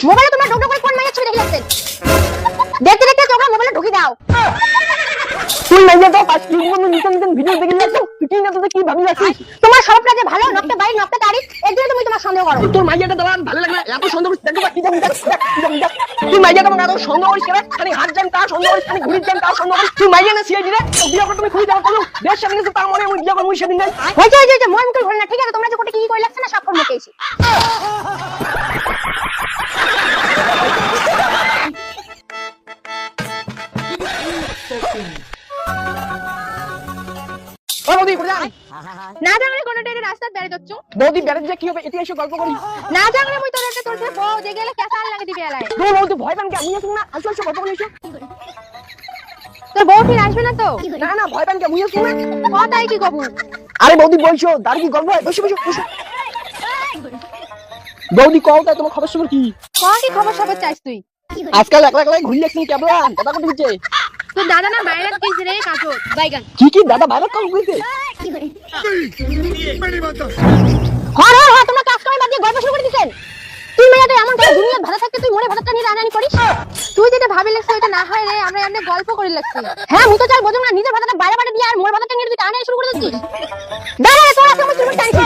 মোবাইলে তোমরা ঢুক করে কোন মাইয়া ছবি দেখে যাচ্ছেন? দেখতে দেখতে তোমরা মোবাইলে ঢুকি দাও। তুই মাইয়া তো 5 মিনিট নিতন ভিডিও দেখে যাচ্ছ, তুই কি না তো কি ভাবি আছিস? তোমার স্বভাবটা যে ভালো, নকটা বাইক নকটা তারি, এর জন্য তুমি তোমার সন্দেহ করো। তোর মাইয়াটা দাঁড়ান ভালো লাগে না, এত সন্দেহ করিস দেখো কি জানি তুই মাইয়াটা মনে এত সন্দেহ করিস কেন? খালি হাত যান তা সন্দেহ করিস, খালি ঘুরিস যান তা সন্দেহ করিস। তুই মাইয়া না সিআইডি রে, বিয়ে করে তুমি খুঁজে যাও করো, বেশ সামনে গেছে তার মনে ওই বিয়ে করে মুই সেদিন নাই। হইছে মই মুখে ঘুরে না, ঠিক আছে? তোমরা যে কোটে কি কই লাগছে না সব কর মুখে এসে। ও বৌদি কোথায় যান? না জানলে কোনটা এটা রাস্তা বেরে যাচ্ছ? বৌদি বেড়ে যে কি হবে এটি এসে গল্প করি। না জানলে মই তোর একটা তোর সাথে বউ যে গেলে কেসাল লাগে দিবে এলাই। তুই বৌদি ভয় পান কে? আমি আসুন না, আসো আসো গল্প করি এসো। তোর বউ ঠিক আসবে না তো? না না ভয় পান কে? আমি আসুন না। কথাই কি কবু? আরে বৌদি বলছো দাঁড়ি কি গল্প হয়? বসো বসো বসো। বৌদি কও তাই তোমার খবর সবর কি? কি খবর সবর চাইছ তুই? আজকাল একলা একলা ঘুরি লাগছিস কেবলান কথা কত হচ্ছে? তোর দাদা না বাইরে গেছে রে কাজত বাইগান। কি দাদা বাইরে কল কইছে? হ্যাঁ তোমরা কাজ করে বাদ দিয়ে গল্প শুরু করে দিছেন। তুই মেয়েটা এমন করে দুনিয়া ভালো থাকতে তুই মনে ভাতটা নিয়ে রানানি করিস। তুই যেটা ভাবি লাগছ এটা না হয় রে, আমরা এমনি গল্প করে লাগছি। হ্যাঁ মুই তো চাই বোঝো না, নিজের ভাতটা বাইরে বাইরে দিয়ে আর মোর ভাতটা নিয়ে তুই টানানি শুরু করে দিছিস। দাঁড়া তোরা কেমন চুপ টাইছিস?